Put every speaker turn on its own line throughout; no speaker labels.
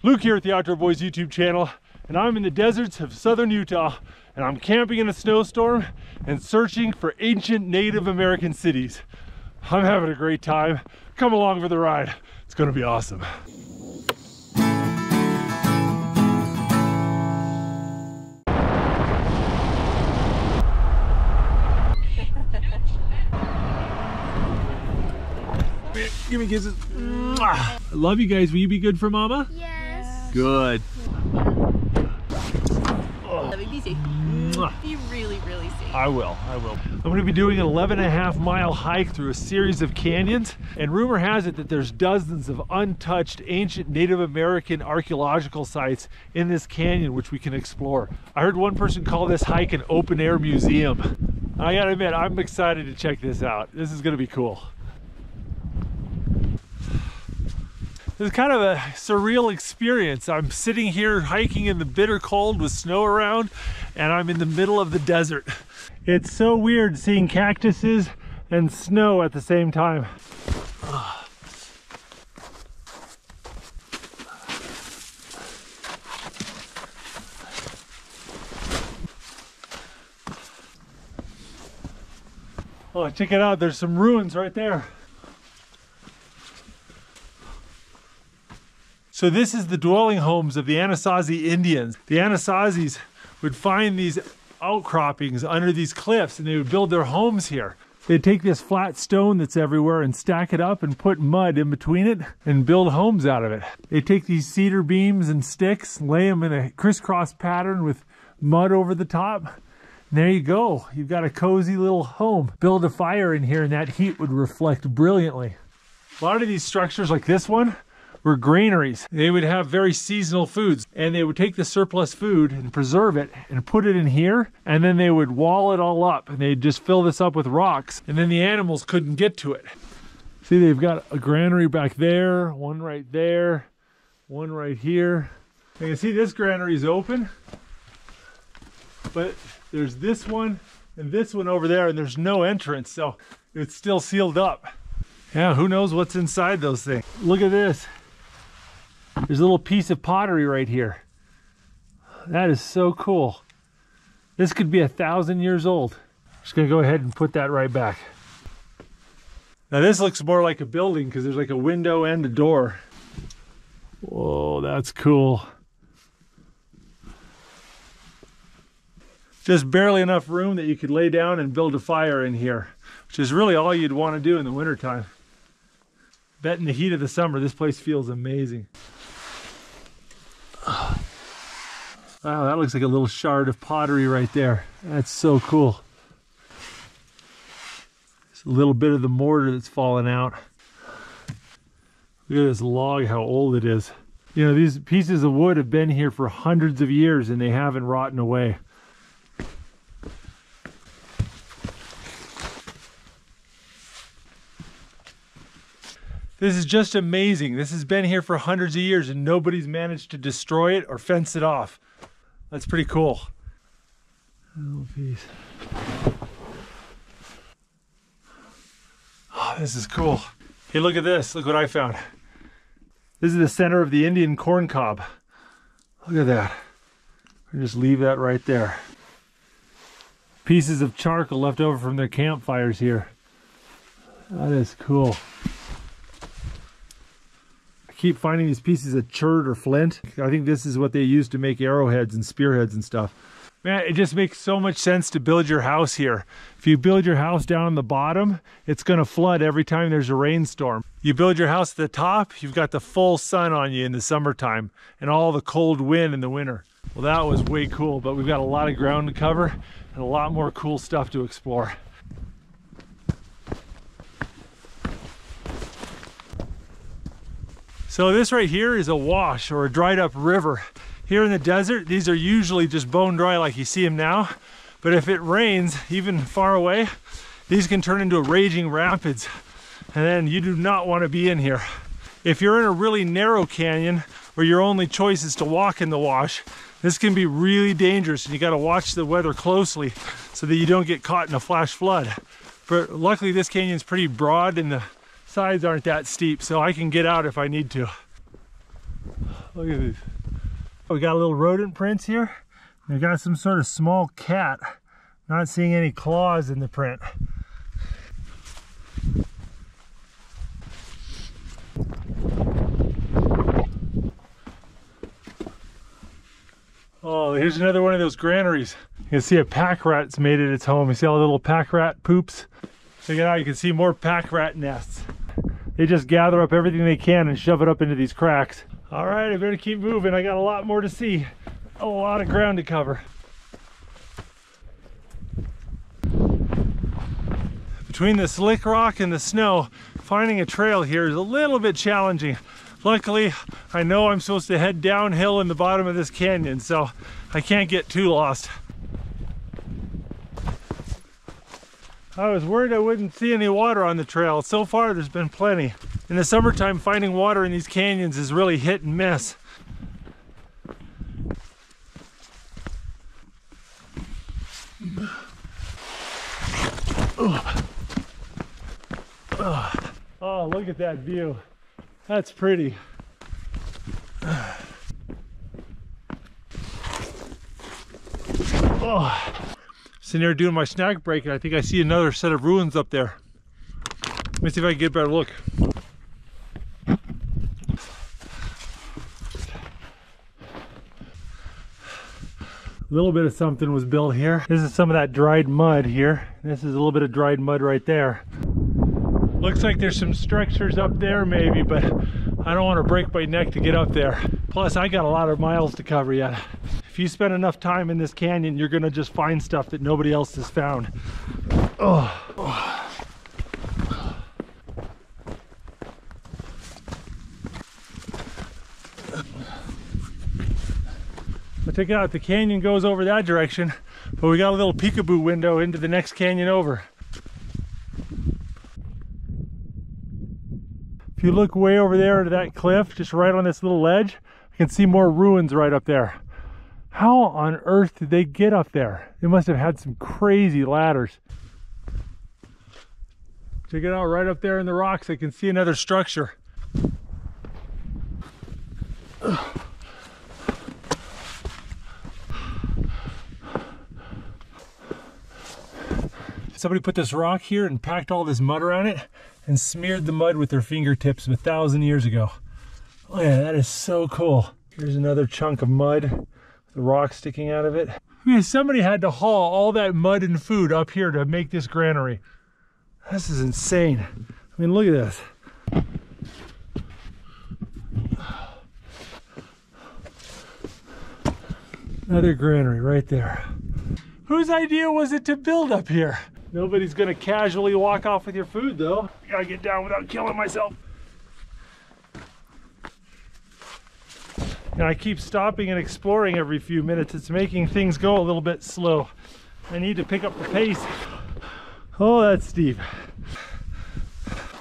Luke here at the Outdoor Boys YouTube channel, and I'm in the deserts of southern Utah, and I'm camping in a snowstorm and searching for ancient Native American cities. I'm having a great time. Come along for the ride. It's gonna be awesome. Give me kisses. I love you guys. Will you be good for mama?
Yes.
Good.
Let me be safe. Be really, really safe.
I will. I'm going to be doing an 11.5-mile hike through a series of canyons, and rumor has it that there's dozens of untouched ancient Native American archaeological sites in this canyon which we can explore. I heard one person call this hike an open-air museum. I gotta admit, I'm excited to check this out. This is going to be cool. It's kind of a surreal experience. I'm sitting here hiking in the bitter cold with snow around, and I'm in the middle of the desert. It's so weird seeing cactuses and snow at the same time. Oh, check it out. There's some ruins right there. So this is the dwelling homes of the Anasazi Indians. The Anasazis would find these outcroppings under these cliffs and they would build their homes here. They'd take this flat stone that's everywhere and stack it up and put mud in between it and build homes out of it. They take these cedar beams and sticks, lay them in a crisscross pattern with mud over the top. And there you go. You've got a cozy little home. Build a fire in here and that heat would reflect brilliantly. A lot of these structures like this one were granaries. They would have very seasonal foods, and they would take the surplus food and preserve it and put it in here, and then they would wall it all up, and they'd just fill this up with rocks, and then the animals couldn't get to it. See, they've got a granary back there, one right there, one right here. You can see this granary is open, but there's this one and this one over there, and there's no entrance, so it's still sealed up. Yeah, who knows what's inside those things. Look at this. There's a little piece of pottery right here. That is so cool. This could be 1,000 years old. I'm just gonna go ahead and put that right back. Now this looks more like a building because there's like a window and a door. Whoa, that's cool. Just barely enough room that you could lay down and build a fire in here, which is really all you'd want to do in the wintertime. Bet in the heat of the summer, this place feels amazing. Wow, that looks like a little shard of pottery right there. That's so cool. There's a little bit of the mortar that's fallen out. Look at this log, how old it is. You know, these pieces of wood have been here for hundreds of years and they haven't rotten away. This is just amazing. This has been here for hundreds of years and nobody's managed to destroy it or fence it off. That's pretty cool. Oh, piece. Oh, this is cool. Hey, look at this. Look what I found. This is the center of the Indian corn cob. Look at that. I'll just leave that right there. Pieces of charcoal left over from their campfires here. That is cool. Keep finding these pieces of chert or flint. I think this is what they use to make arrowheads and spearheads and stuff. Man, it just makes so much sense to build your house here. If you build your house down on the bottom, it's gonna flood every time there's a rainstorm. You build your house at the top, you've got the full sun on you in the summertime and all the cold wind in the winter. Well, that was way cool, but we've got a lot of ground to cover and a lot more cool stuff to explore. So this right here is a wash or a dried up river. Here in the desert, these are usually just bone dry like you see them now. But if it rains, even far away, these can turn into raging rapids. And then you do not want to be in here. If you're in a really narrow canyon where your only choice is to walk in the wash, this can be really dangerous and you got to watch the weather closely so that you don't get caught in a flash flood. But luckily this canyon's pretty broad and the sides aren't that steep, so I can get out if I need to. Look at these. We got a little rodent prints here. We got some sort of small cat. Not seeing any claws in the print. Oh, here's another one of those granaries. You can see a pack rat's made it its home. You see all the little pack rat poops? Check it out, you can see more pack rat nests. They just gather up everything they can and shove it up into these cracks. All right, I better keep moving. I got a lot more to see. A lot of ground to cover. Between the slick rock and the snow, finding a trail here is a little bit challenging. Luckily, I know I'm supposed to head downhill in the bottom of this canyon, so I can't get too lost. I was worried I wouldn't see any water on the trail. So far, there's been plenty. In the summertime, finding water in these canyons is really hit and miss. Oh, look at that view. That's pretty. Oh, sitting here doing my snack break, and I think I see another set of ruins up there. Let me see if I can get a better look. A little bit of something was built here. This is some of that dried mud here. This is a little bit of dried mud right there. Looks like there's some structures up there maybe, but I don't want to break my neck to get up there. Plus, I got a lot of miles to cover yet. If you spend enough time in this canyon, you're gonna just find stuff that nobody else has found. Oh. But check it out, the canyon goes over that direction, but we got a little peekaboo window into the next canyon over. If you look way over there to that cliff, just right on this little ledge, you can see more ruins right up there. How on earth did they get up there? They must have had some crazy ladders. Check it out, right up there in the rocks, I can see another structure. Somebody put this rock here and packed all this mud around it and smeared the mud with their fingertips 1,000 years ago. Oh yeah, that is so cool. Here's another chunk of mud with the rock sticking out of it. I mean, somebody had to haul all that mud and food up here to make this granary. This is insane. I mean, look at this. Another granary right there. Whose idea was it to build up here? Nobody's gonna casually walk off with your food though. I gotta get down without killing myself. And I keep stopping and exploring every few minutes. It's making things go a little bit slow. I need to pick up the pace. Oh, that's steep.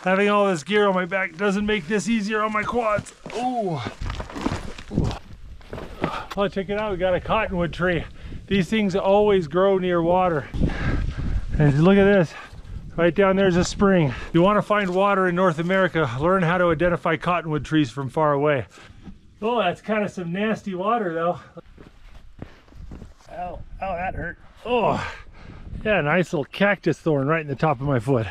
Having all this gear on my back doesn't make this easier on my quads. Oh, oh, check it out, we got a cottonwood tree. These things always grow near water. And look at this, right down there's a spring. If you want to find water in North America, learn how to identify cottonwood trees from far away. Oh, that's kind of some nasty water though. Ow, ow, that hurt. Oh, yeah, nice little cactus thorn right in the top of my foot.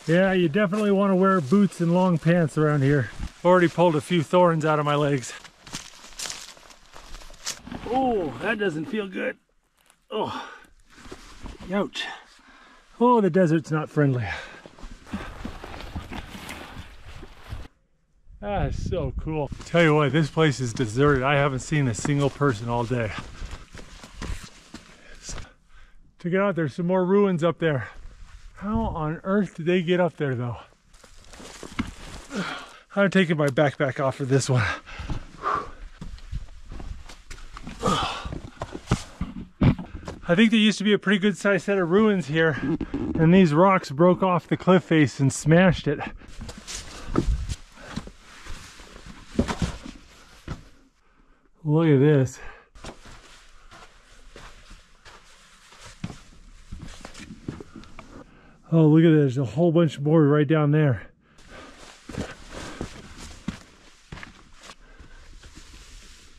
Yeah, you definitely want to wear boots and long pants around here. Already pulled a few thorns out of my legs. Oh, that doesn't feel good. Oh, ouch. Oh, the desert's not friendly. That's so cool. Tell you what, this place is deserted. I haven't seen a single person all day. Check it out, there's some more ruins up there. How on earth did they get up there though? I'm taking my backpack off for this one. I think there used to be a pretty good sized set of ruins here, and these rocks broke off the cliff face and smashed it. Look at this. Oh, look at this. There's a whole bunch more right down there.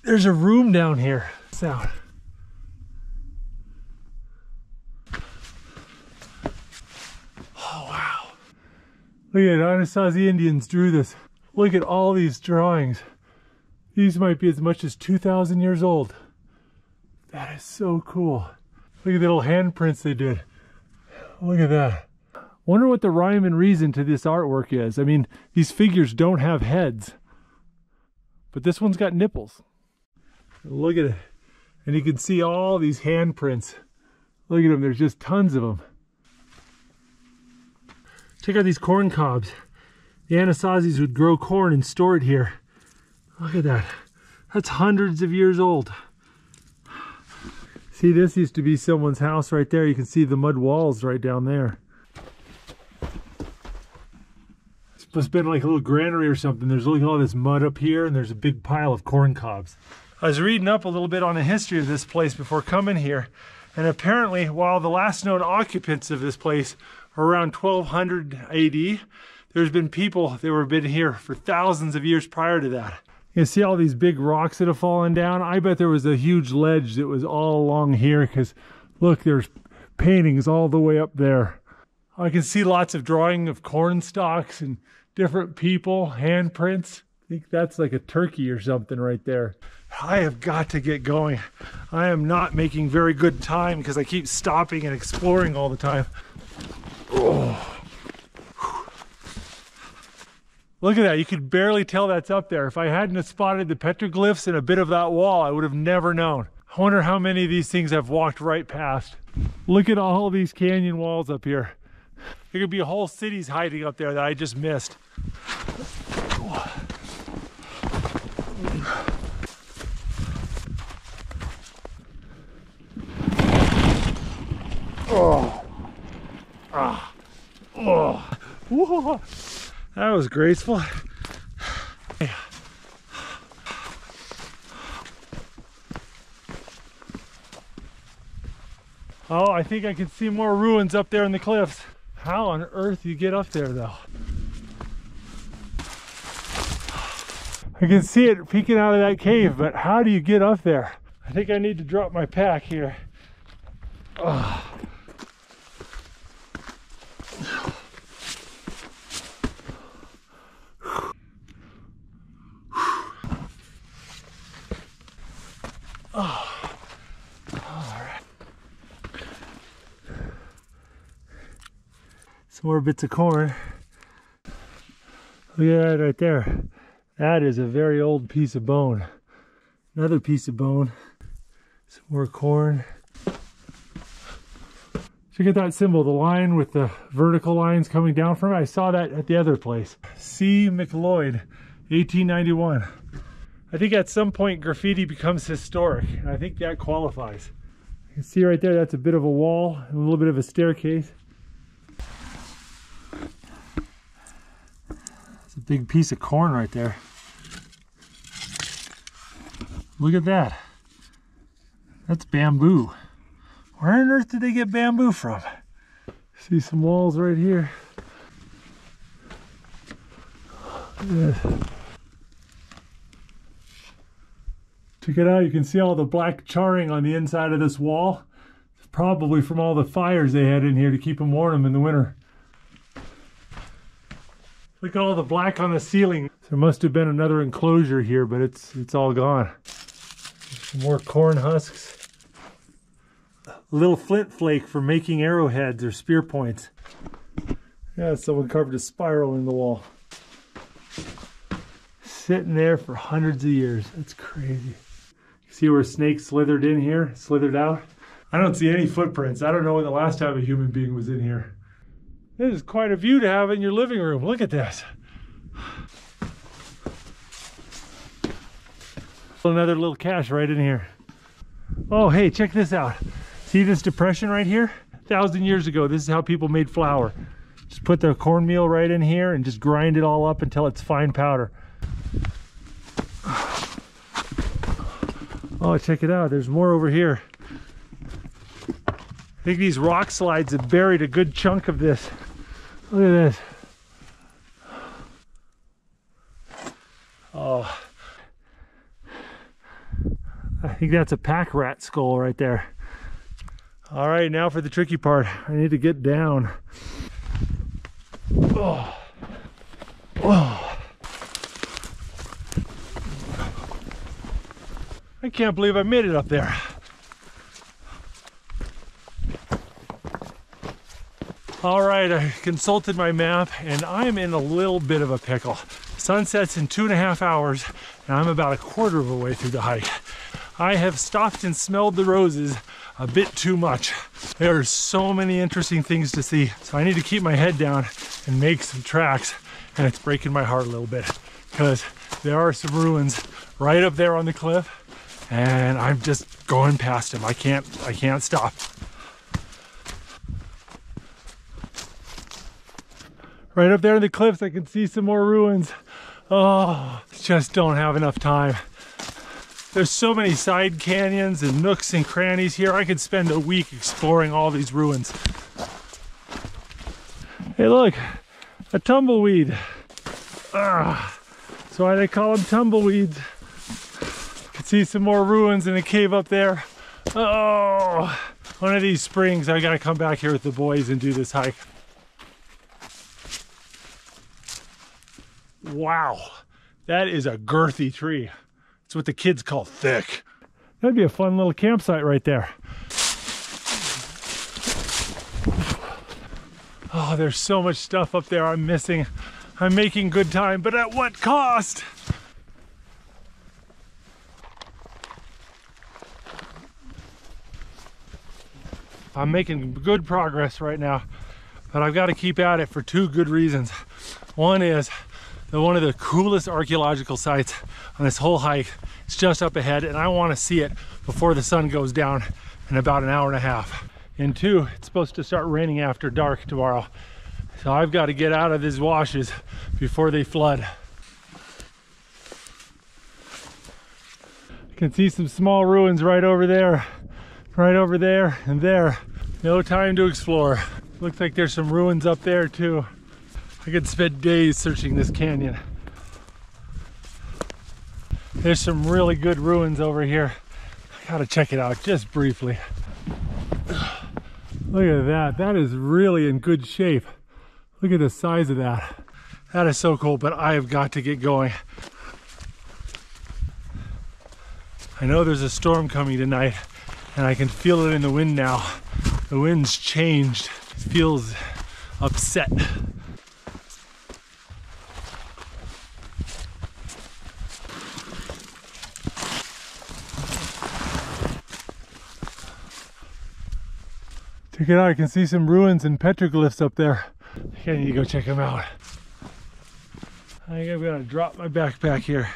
There's a room down here. Sound. Oh, wow. Look at it, Anasazi Indians drew this. Look at all these drawings. These might be as much as 2,000 years old. That is so cool. Look at the little handprints they did. Look at that. Wonder what the rhyme and reason to this artwork is. I mean, these figures don't have heads, but this one's got nipples. Look at it. And you can see all these handprints. Look at them, there's just tons of them. Check out these corn cobs. The Anasazis would grow corn and store it here. Look at that. That's hundreds of years old. See, this used to be someone's house right there. You can see the mud walls right down there. It's supposed to be like a little granary or something. There's look at all this mud up here, and there's a big pile of corn cobs. I was reading up a little bit on the history of this place before coming here, and apparently while the last known occupants of this place are around 1200 AD, there's been people that were been here for thousands of years prior to that. You can see all these big rocks that have fallen down. I bet there was a huge ledge that was all along here, because look, there's paintings all the way up there. I can see lots of drawing of corn stalks and different people, handprints. I think that's like a turkey or something right there. I have got to get going. I am not making very good time because I keep stopping and exploring all the time. Oh. Look at that, you could barely tell that's up there. If I hadn't have spotted the petroglyphs and a bit of that wall, I would have never known. I wonder how many of these things I've walked right past. Look at all these canyon walls up here. There could be whole cities hiding up there that I just missed. Oh. Ah. Oh. Whoa. That was graceful. Oh, I think I can see more ruins up there in the cliffs. How on earth do you get up there though? I can see it peeking out of that cave, but how do you get up there? I think I need to drop my pack here. Oh. Oh. All right. Some more bits of corn. Look at that right there. That is a very old piece of bone. Another piece of bone. Some more corn. Check out that symbol, the line with the vertical lines coming down from it. I saw that at the other place. C. McLeod, 1891. I think at some point graffiti becomes historic, and I think that qualifies. You can see right there, that's a bit of a wall, and a little bit of a staircase. It's a big piece of corn right there. Look at that. That's bamboo. Where on earth did they get bamboo from? See some walls right here. Check it out, you can see all the black charring on the inside of this wall. It's probably from all the fires they had in here to keep them warm in the winter. Look at all the black on the ceiling. There must have been another enclosure here, but it's all gone. Some more corn husks. A little flint flake for making arrowheads or spear points. Yeah, someone carved a spiral in the wall. Sitting there for hundreds of years. That's crazy. See where snakes slithered in here, slithered out? I don't see any footprints. I don't know when the last time a human being was in here. This is quite a view to have in your living room. Look at this. Another little cache right in here. Oh, hey, check this out. See this depression right here? 1,000 years ago, this is how people made flour. Just put the cornmeal right in here and just grind it all up until it's fine powder. Oh, check it out. There's more over here. I think these rock slides have buried a good chunk of this. Look at this. Oh. I think that's a pack rat skull right there. All right, now for the tricky part. I need to get down. Oh. Oh. I can't believe I made it up there. All right, I consulted my map and I'm in a little bit of a pickle. Sunset's in 2.5 hours and I'm about a quarter of a way through the hike. I have stopped and smelled the roses a bit too much. There are so many interesting things to see. So I need to keep my head down and make some tracks, and it's breaking my heart a little bit because there are some ruins right up there on the cliff and I'm just going past them. I can't stop. Right up there in the cliffs, I can see some more ruins. Oh, just don't have enough time. There's so many side canyons and nooks and crannies here. I could spend a week exploring all these ruins. Hey look, a tumbleweed. That's why they call them tumbleweeds. Can see some more ruins in a cave up there. Oh, one of these springs, I gotta come back here with the boys and do this hike. Wow, that is a girthy tree. It's what the kids call thick. That'd be a fun little campsite right there. Oh, there's so much stuff up there I'm missing. I'm making good time, but at what cost? I'm making good progress right now, but I've got to keep at it for two good reasons. One is that one of the coolest archaeological sites on this whole hike is just up ahead, and I want to see it before the sun goes down in about an hour and a half. And two, it's supposed to start raining after dark tomorrow, so I've got to get out of these washes before they flood. You can see some small ruins right over there, and there. No time to explore. Looks like there's some ruins up there too. I could spend days searching this canyon. There's some really good ruins over here. I gotta check it out just briefly. Look at that. That is really in good shape. Look at the size of that. That is so cool, but I have got to get going. I know there's a storm coming tonight, and I can feel it in the wind now. The wind's changed. It feels upset. Check it out, I can see some ruins and petroglyphs up there. I think I need to go check them out. I think I'm gonna drop my backpack here.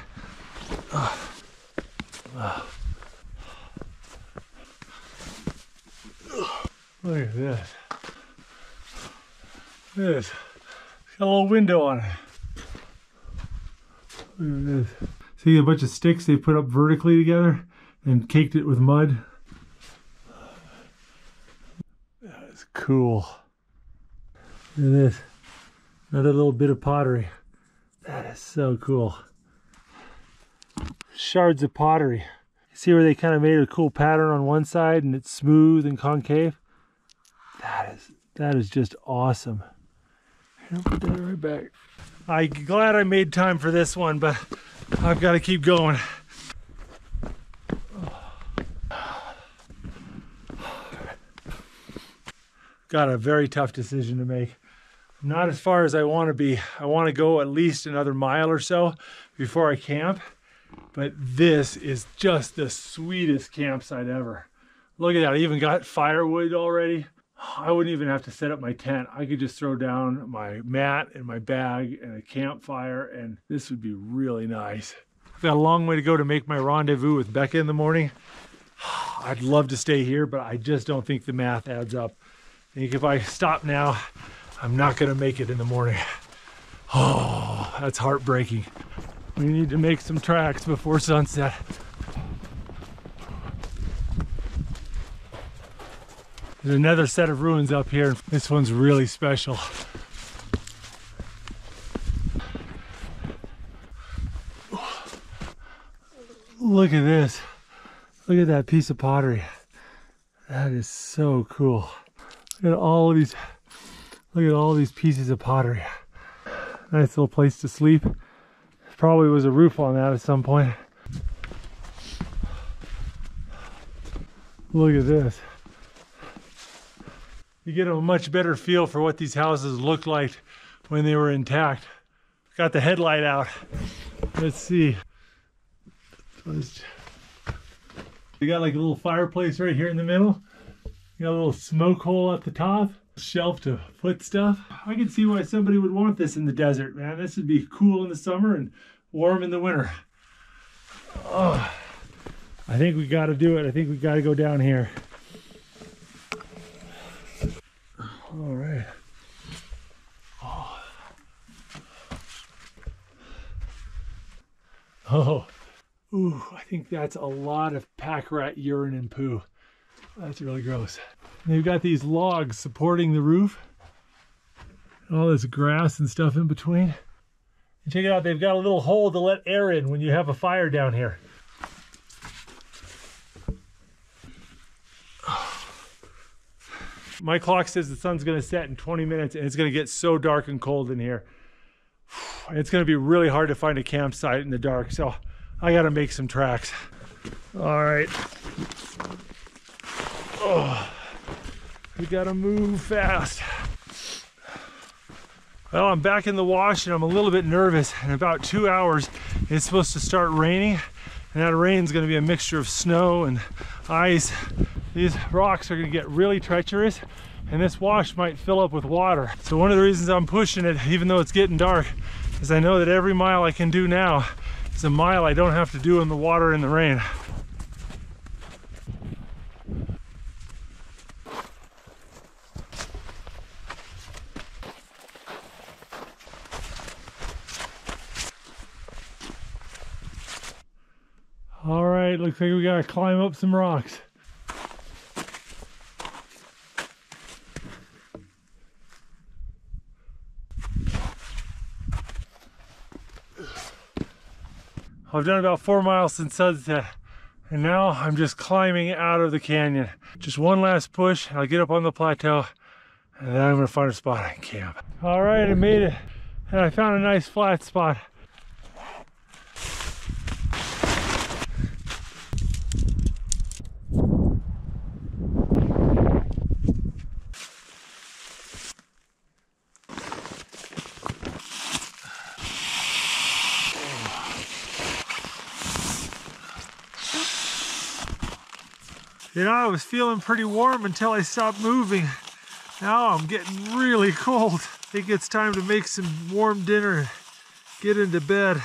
Look at this. Look at this. It's got a little window on it. Look at this. See a bunch of sticks they put up vertically together and caked it with mud. That is cool. Look at this. Another little bit of pottery. That is so cool. Shards of pottery. See where they kind of made a cool pattern on one side and it's smooth and concave? That is just awesome. I'll put that right back. I'm glad I made time for this one, but I've got to keep going. Got a very tough decision to make. I'm not as far as I want to be. I want to go at least another mile or so before I camp. But this is just the sweetest campsite ever. Look at that, I even got firewood already. I wouldn't even have to set up my tent. I could just throw down my mat and my bag and a campfire, and this would be really nice. I've got a long way to go to make my rendezvous with Becca in the morning. I'd love to stay here, but I just don't think the math adds up. I think if I stop now, I'm not gonna make it in the morning. Oh, that's heartbreaking. We need to make some tracks before sunset. There's another set of ruins up here. This one's really special. Look at this. Look at that piece of pottery. That is so cool. Look at all of these. Look at all these pieces of pottery. Nice little place to sleep. Probably was a roof on that at some point. Look at this. You get a much better feel for what these houses looked like when they were intact. Got the headlight out. Let's see. You got like a little fireplace right here in the middle. You got a little smoke hole at the top. Shelf to put stuff. I can see why somebody would want this in the desert, man. This would be cool in the summer and warm in the winter. Oh, I think we got to do it. I think we got to go down here. All right. Oh. Ooh, I think that's a lot of pack rat urine and poo. That's really gross. They've got these logs supporting the roof. All this grass and stuff in between. And check it out, they've got a little hole to let air in when you have a fire down here. My clock says the sun's gonna set in 20 minutes and it's gonna get so dark and cold in here. It's gonna be really hard to find a campsite in the dark, so I gotta make some tracks. All right. Oh, we gotta move fast. Well, I'm back in the wash and I'm a little bit nervous. In about 2 hours, it's supposed to start raining. And that rain's gonna be a mixture of snow and ice. These rocks are gonna get really treacherous and this wash might fill up with water. So one of the reasons I'm pushing it, even though it's getting dark, is I know that every mile I can do now is a mile I don't have to do in the water and the rain. All right, looks like we gotta climb up some rocks. I've done about 4 miles since sunset, and now I'm just climbing out of the canyon. Just one last push, and I'll get up on the plateau, and then I'm gonna find a spot I can camp. All right, I made it, and I found a nice flat spot. You know, I was feeling pretty warm until I stopped moving. Now I'm getting really cold. I think it's time to make some warm dinner and get into bed.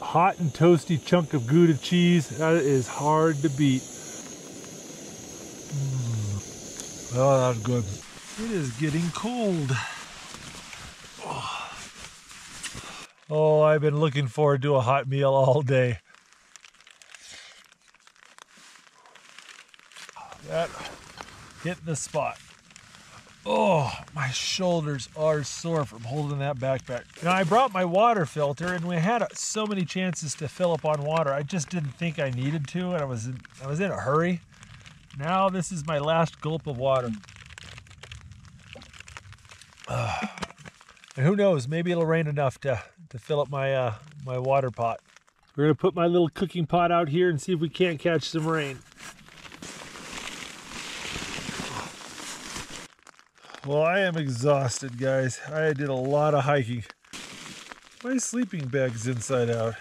Hot and toasty chunk of Gouda cheese. That is hard to beat. Oh, that's good. It is getting cold. Oh, I've been looking forward to a hot meal all day. That hit the spot. Oh, my shoulders are sore from holding that backpack. Now, I brought my water filter, and we had so many chances to fill up on water. I just didn't think I needed to, and I was in a hurry. Now this is my last gulp of water. And who knows? Maybe it'll rain enough to fill up my my water pot. We're gonna put my little cooking pot out here and see if we can't catch some rain. Well, I am exhausted, guys. I did a lot of hiking. My sleeping bag's inside out.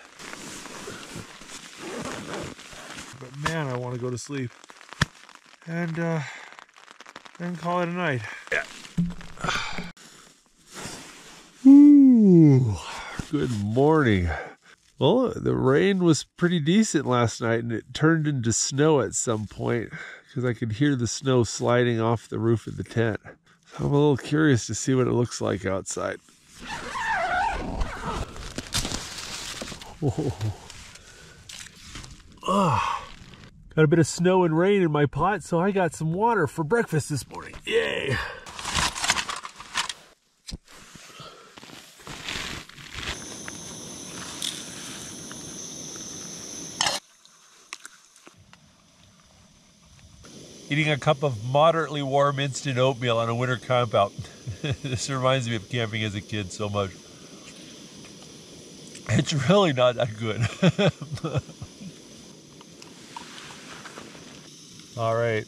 But man, I want to go to sleep. And then call it a night. Yeah. Ooh, good morning.
Well, the rain was pretty decent last night, and it turned into snow at some point because I could hear the snow sliding off the roof of the tent. So I'm a little curious to see what it looks like outside. Oh. Got a bit of snow and rain in my pot, so I got some water for breakfast this morning. Yay! Eating a cup of moderately warm instant oatmeal on a winter campout. This reminds me of camping as a kid so much. It's really not that good. All right,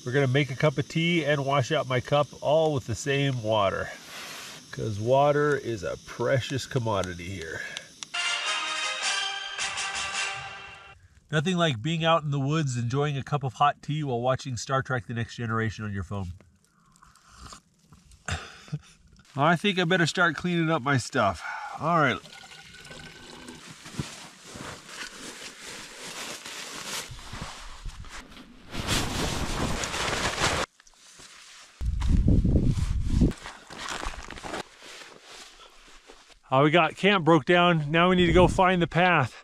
we're gonna make a cup of tea and wash out my cup all with the same water, because water is a precious commodity here. Nothing like being out in the woods enjoying a cup of hot tea while watching Star Trek: The Next Generation on your phone. I think I better start cleaning up my stuff. All right. We got camp broke down. Now we need to go find the path.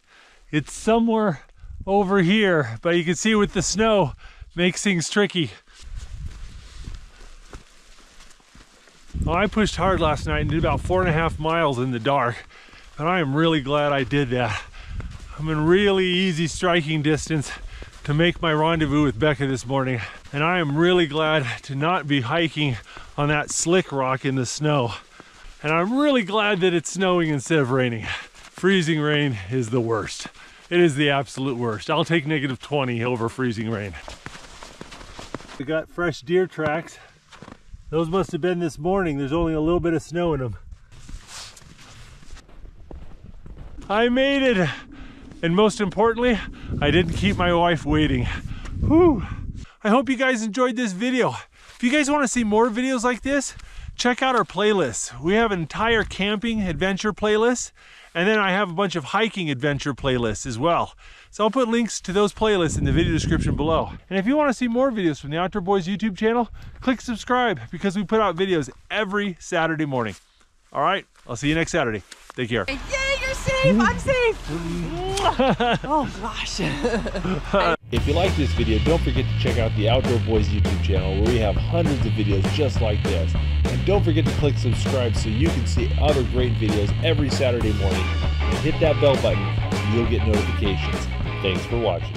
It's somewhere over here, but you can see with the snow, makes things tricky. Well, I pushed hard last night and did about 4.5 miles in the dark, and I am really glad I did that. I'm in really easy striking distance to make my rendezvous with Becca this morning, and I am really glad to not be hiking on that slick rock in the snow. And I'm really glad that it's snowing instead of raining. Freezing rain is the worst. It is the absolute worst. I'll take -20 over freezing rain. We got fresh deer tracks. Those must have been this morning. There's only a little bit of snow in them. I made it. And most importantly, I didn't keep my wife waiting. Whew. I hope you guys enjoyed this video. If you guys want to see more videos like this, check out our playlists. We have an entire camping adventure playlist, and then I have a bunch of hiking adventure playlists as well. So I'll put links to those playlists in the video description below. And if you want to see more videos from the Outdoor Boys YouTube channel, click subscribe, because we put out videos every Saturday morning. All right, I'll see you next Saturday. Take care.
Yay, you're safe! I'm safe! Oh gosh.
If you like this video, don't forget to check out the Outdoor Boys YouTube channel, where we have hundreds of videos just like this. And don't forget to click subscribe so you can see other great videos every Saturday morning. And hit that bell button so you'll get notifications. Thanks for watching.